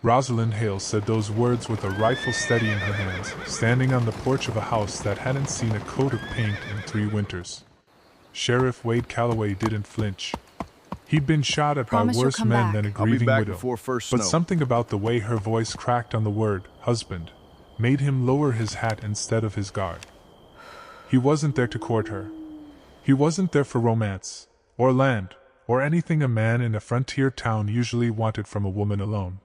Rosalind Hale said those words with a rifle steady in her hands, standing on the porch of a house that hadn't seen a coat of paint in 3 winters. Sheriff Wade Calloway didn't flinch. He'd been shot at by worse men than a grieving widow, but something about the way her voice cracked on the word, husband, made him lower his hat instead of his guard. He wasn't there to court her. He wasn't there for romance, or land, or anything a man in a frontier town usually wanted from a woman alone.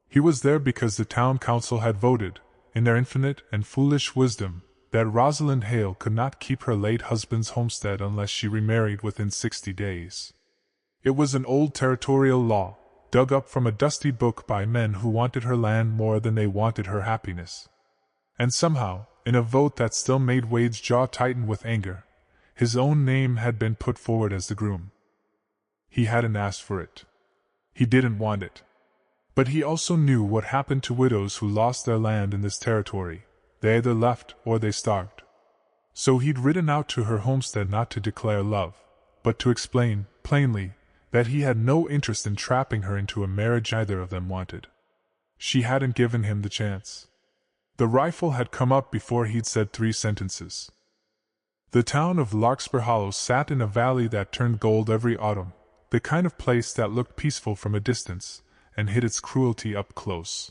He was there because the town council had voted, in their infinite and foolish wisdom, that Rosalind Hale could not keep her late husband's homestead unless she remarried within 60 days. It was an old territorial law, dug up from a dusty book by men who wanted her land more than they wanted her happiness. And somehow, in a vote that still made Wade's jaw tighten with anger, his own name had been put forward as the groom. He hadn't asked for it. He didn't want it. But he also knew what happened to widows who lost their land in this territory. They either left or they starved. So he'd ridden out to her homestead not to declare love, but to explain, plainly, that he had no interest in trapping her into a marriage either of them wanted. She hadn't given him the chance. The rifle had come up before he'd said 3 sentences. The town of Larkspur Hollow sat in a valley that turned gold every autumn, the kind of place that looked peaceful from a distance, and hid its cruelty up close.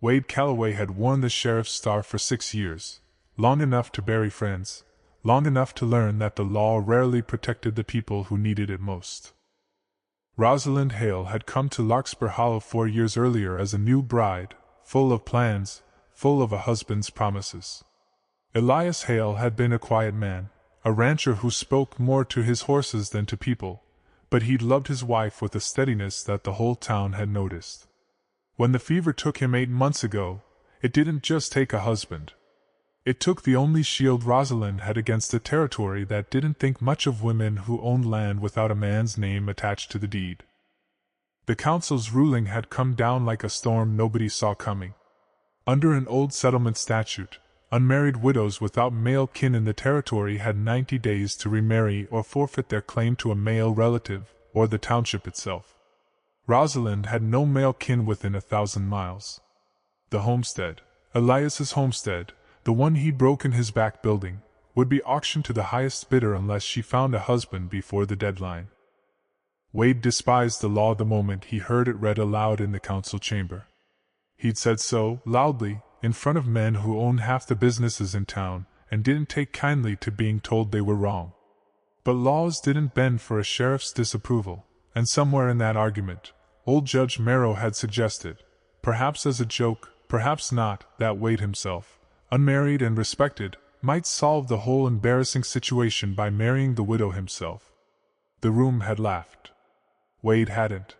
Wade Calloway had worn the sheriff's star for 6 years, long enough to bury friends, long enough to learn that the law rarely protected the people who needed it most. Rosalind Hale had come to Larkspur Hollow 4 years earlier as a new bride, full of plans, full of a husband's promises. Elias Hale had been a quiet man, a rancher who spoke more to his horses than to people, but he'd loved his wife with a steadiness that the whole town had noticed. When the fever took him 8 months ago, it didn't just take a husband. It took the only shield Rosalind had against a territory that didn't think much of women who owned land without a man's name attached to the deed. The council's ruling had come down like a storm nobody saw coming. Under an old settlement statute, unmarried widows without male kin in the territory had 90 days to remarry or forfeit their claim to a male relative, or the township itself. Rosalind had no male kin within 1,000 miles. The homestead, Elias's homestead, the one he'd broken his back building, would be auctioned to the highest bidder unless she found a husband before the deadline. Wade despised the law the moment he heard it read aloud in the council chamber. He'd said so, loudly, in front of men who owned half the businesses in town, and didn't take kindly to being told they were wrong. But laws didn't bend for a sheriff's disapproval, and somewhere in that argument, old Judge Merrow had suggested, perhaps as a joke, perhaps not, that Wade himself, unmarried and respected, might solve the whole embarrassing situation by marrying the widow himself. The room had laughed. Wade hadn't.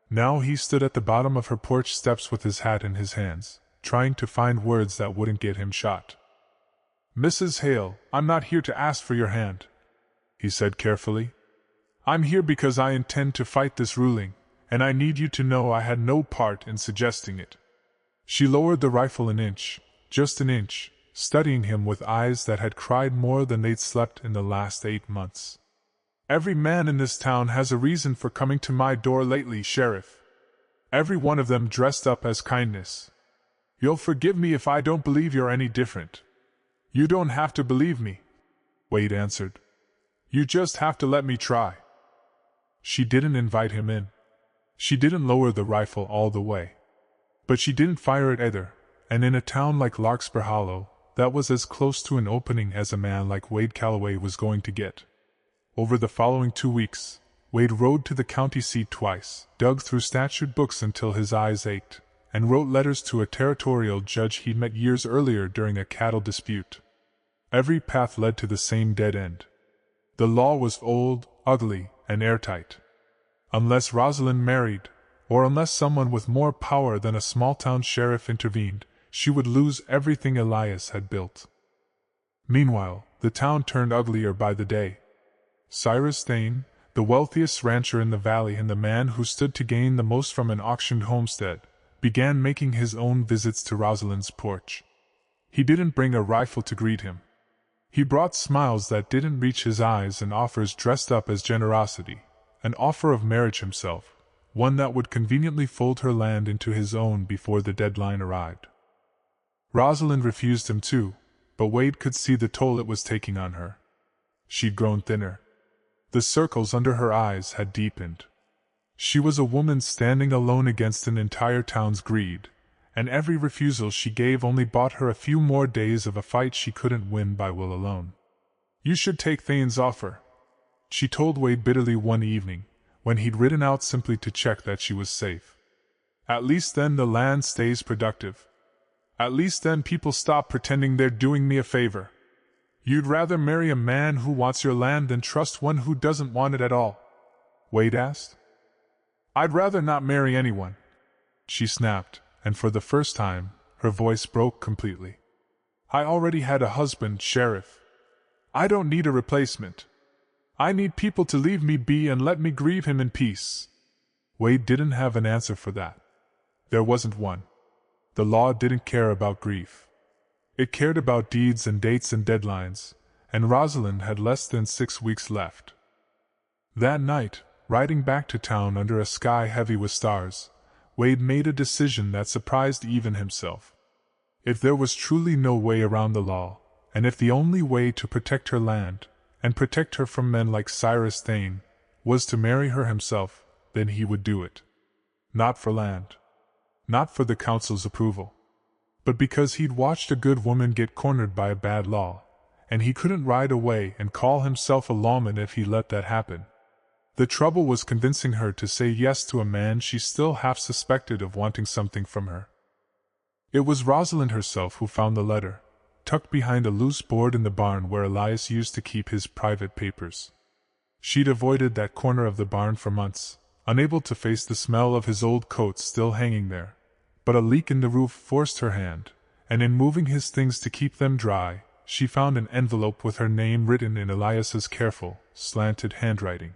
Now he stood at the bottom of her porch steps with his hat in his hands, trying to find words that wouldn't get him shot. "Mrs. Hale, I'm not here to ask for your hand," he said carefully. "I'm here because I intend to fight this ruling, and I need you to know I had no part in suggesting it." She lowered the rifle an inch, just an inch, studying him with eyes that had cried more than they'd slept in the last 8 months. "Every man in this town has a reason for coming to my door lately, Sheriff. Every one of them dressed up as kindness. You'll forgive me if I don't believe you're any different." "You don't have to believe me," Wade answered. "You just have to let me try." She didn't invite him in. She didn't lower the rifle all the way. But she didn't fire it either, and in a town like Larkspur Hollow, that was as close to an opening as a man like Wade Calloway was going to get. Over the following 2 weeks, Wade rode to the county seat twice, dug through statute books until his eyes ached, and wrote letters to a territorial judge he'd met years earlier during a cattle dispute. Every path led to the same dead end. The law was old, ugly, and airtight. Unless Rosalind married, or unless someone with more power than a small-town sheriff intervened, she would lose everything Elias had built. Meanwhile, the town turned uglier by the day. Cyrus Dane, the wealthiest rancher in the valley and the man who stood to gain the most from an auctioned homestead, began making his own visits to Rosalind's porch. He didn't bring a rifle to greet him. He brought smiles that didn't reach his eyes and offers dressed up as generosity, an offer of marriage himself, one that would conveniently fold her land into his own before the deadline arrived. Rosalind refused him too, but Wade could see the toll it was taking on her. She'd grown thinner. The circles under her eyes had deepened. She was a woman standing alone against an entire town's greed, and every refusal she gave only bought her a few more days of a fight she couldn't win by will alone. "You should take Thane's offer," she told Wade bitterly one evening, when he'd ridden out simply to check that she was safe. "At least then the land stays productive. At least then people stop pretending they're doing me a favor." "You'd rather marry a man who wants your land than trust one who doesn't want it at all?" Wade asked. "I'd rather not marry anyone," she snapped, and for the first time, her voice broke completely. "I already had a husband, Sheriff. I don't need a replacement. I need people to leave me be and let me grieve him in peace." Wade didn't have an answer for that. There wasn't one. The law didn't care about grief. It cared about deeds and dates and deadlines, and Rosalind had less than 6 weeks left. That night, riding back to town under a sky heavy with stars, Wade made a decision that surprised even himself. If there was truly no way around the law, and if the only way to protect her land, and protect her from men like Cyrus Thane, was to marry her himself, then he would do it. Not for land. Not for the council's approval. But because he'd watched a good woman get cornered by a bad law, and he couldn't ride away and call himself a lawman if he let that happen. The trouble was convincing her to say yes to a man she still half suspected of wanting something from her. It was Rosalind herself who found the letter, tucked behind a loose board in the barn where Elias used to keep his private papers. She'd avoided that corner of the barn for months, unable to face the smell of his old coat still hanging there, but a leak in the roof forced her hand, and in moving his things to keep them dry, she found an envelope with her name written in Elias's careful, slanted handwriting.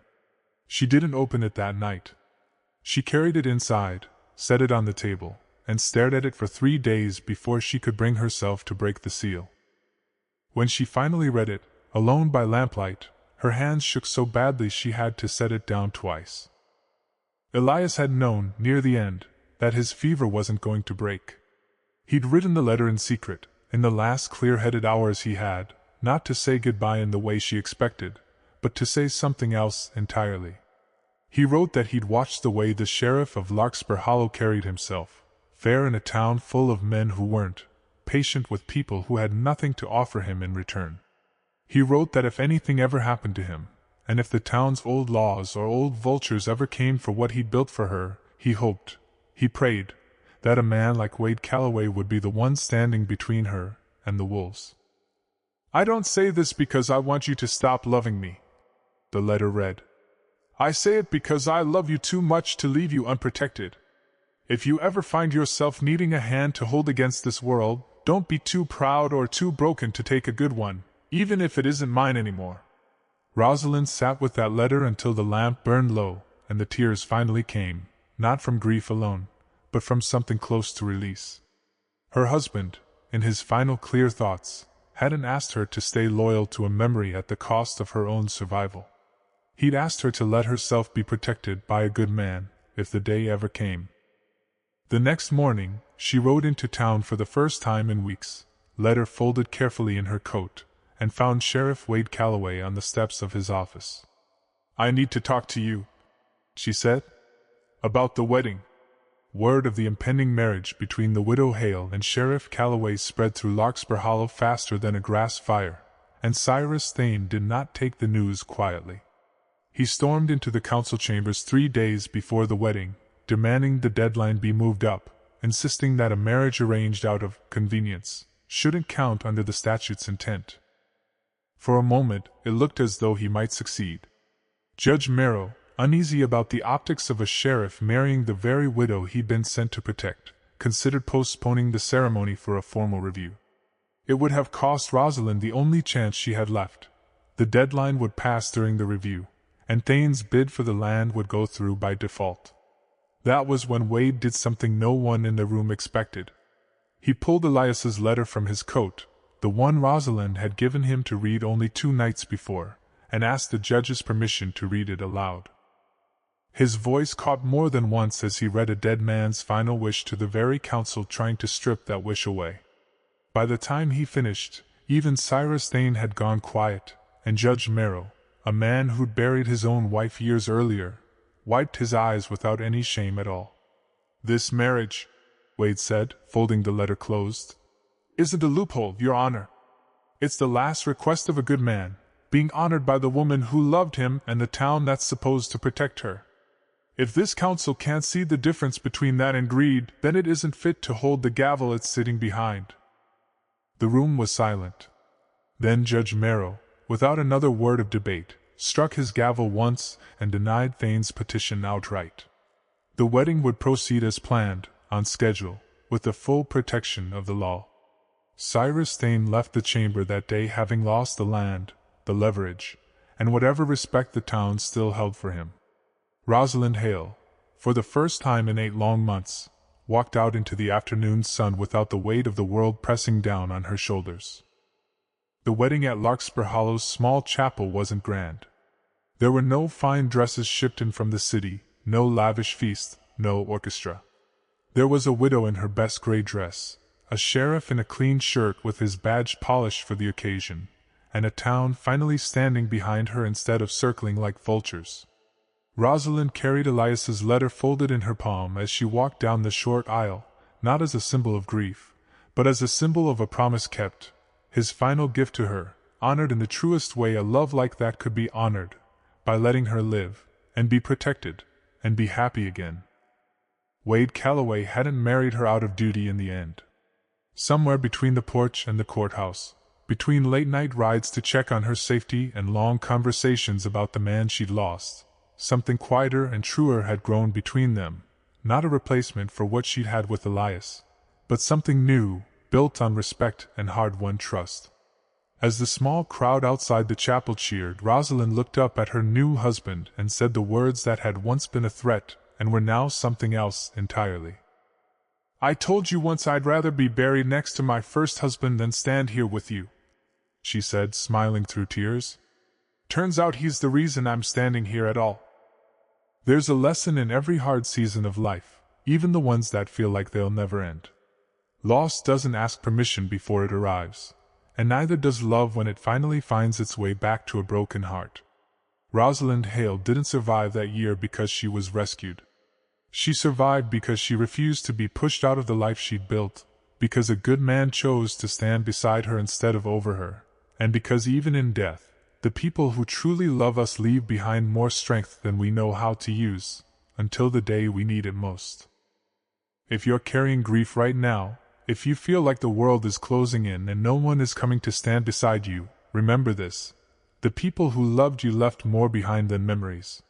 She didn't open it that night. She carried it inside, set it on the table, and stared at it for 3 days before she could bring herself to break the seal. When she finally read it, alone by lamplight, her hands shook so badly she had to set it down twice. Elias had known, near the end, that his fever wasn't going to break. He'd written the letter in secret, in the last clear-headed hours he had, not to say goodbye in the way she expected, but to say something else entirely. He wrote that he'd watched the way the sheriff of Larkspur Hollow carried himself, fair in a town full of men who weren't, patient with people who had nothing to offer him in return. He wrote that if anything ever happened to him, and if the town's old laws or old vultures ever came for what he'd built for her, he hoped, he prayed, that a man like Wade Calloway would be the one standing between her and the wolves. "I don't say this because I want you to stop loving me," the letter read. "I say it because I love you too much to leave you unprotected. If you ever find yourself needing a hand to hold against this world, don't be too proud or too broken to take a good one, even if it isn't mine anymore." Rosalind sat with that letter until the lamp burned low, and the tears finally came, not from grief alone, but from something close to release. Her husband, in his final clear thoughts, hadn't asked her to stay loyal to a memory at the cost of her own survival. He'd asked her to let herself be protected by a good man, if the day ever came. The next morning, she rode into town for the first time in weeks, letter folded carefully in her coat, and found Sheriff Wade Calloway on the steps of his office. "I need to talk to you," she said. "About the wedding." Word of the impending marriage between the widow Hale and Sheriff Calloway spread through Larkspur Hollow faster than a grass fire, and Cyrus Thane did not take the news quietly. He stormed into the council chambers 3 days before the wedding, demanding the deadline be moved up, insisting that a marriage arranged out of convenience shouldn't count under the statute's intent. For a moment, it looked as though he might succeed. Judge Merrow, uneasy about the optics of a sheriff marrying the very widow he'd been sent to protect, considered postponing the ceremony for a formal review. It would have cost Rosalind the only chance she had left. The deadline would pass during the review, and Thane's bid for the land would go through by default. That was when Wade did something no one in the room expected. He pulled Elias's letter from his coat, the one Rosalind had given him to read only 2 nights before, and asked the judge's permission to read it aloud. His voice caught more than once as he read a dead man's final wish to the very council trying to strip that wish away. By the time he finished, even Cyrus Thane had gone quiet, and Judge Merrill, a man who'd buried his own wife years earlier, wiped his eyes without any shame at all. "This marriage," Wade said, folding the letter closed, "isn't a loophole, Your Honor. It's the last request of a good man, being honored by the woman who loved him and the town that's supposed to protect her. If this council can't see the difference between that and greed, then it isn't fit to hold the gavel it's sitting behind." The room was silent. Then Judge Merrill, without another word of debate, struck his gavel once and denied Thane's petition outright. The wedding would proceed as planned, on schedule, with the full protection of the law. Cyrus Thane left the chamber that day having lost the land, the leverage, and whatever respect the town still held for him. Rosalind Hale, for the first time in 8 long months, walked out into the afternoon sun without the weight of the world pressing down on her shoulders. The wedding at Larkspur Hollow's small chapel wasn't grand. There were no fine dresses shipped in from the city, no lavish feast, no orchestra. There was a widow in her best gray dress, a sheriff in a clean shirt with his badge polished for the occasion, and a town finally standing behind her instead of circling like vultures. Rosalind carried Elias's letter folded in her palm as she walked down the short aisle, not as a symbol of grief, but as a symbol of a promise kept, his final gift to her, honored in the truest way a love like that could be honored, by letting her live, and be protected, and be happy again. Wade Calloway hadn't married her out of duty in the end. Somewhere between the porch and the courthouse, between late-night rides to check on her safety and long conversations about the man she'd lost, something quieter and truer had grown between them, not a replacement for what she'd had with Elias, but something new, built on respect and hard-won trust. As the small crowd outside the chapel cheered, Rosalind looked up at her new husband and said the words that had once been a threat and were now something else entirely. "I told you once I'd rather be buried next to my first husband than stand here with you," she said, smiling through tears. "Turns out he's the reason I'm standing here at all." There's a lesson in every hard season of life, even the ones that feel like they'll never end. Loss doesn't ask permission before it arrives, and neither does love when it finally finds its way back to a broken heart. Rosalind Hale didn't survive that year because she was rescued. She survived because she refused to be pushed out of the life she'd built, because a good man chose to stand beside her instead of over her, and because even in death, the people who truly love us leave behind more strength than we know how to use, until the day we need it most. If you're carrying grief right now, if you feel like the world is closing in and no one is coming to stand beside you, remember this: the people who loved you left more behind than memories.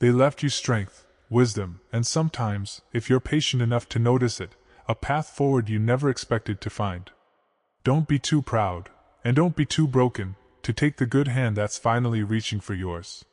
They left you strength, wisdom, and sometimes, if you're patient enough to notice it, a path forward you never expected to find. Don't be too proud, and don't be too broken, to take the good hand that's finally reaching for yours.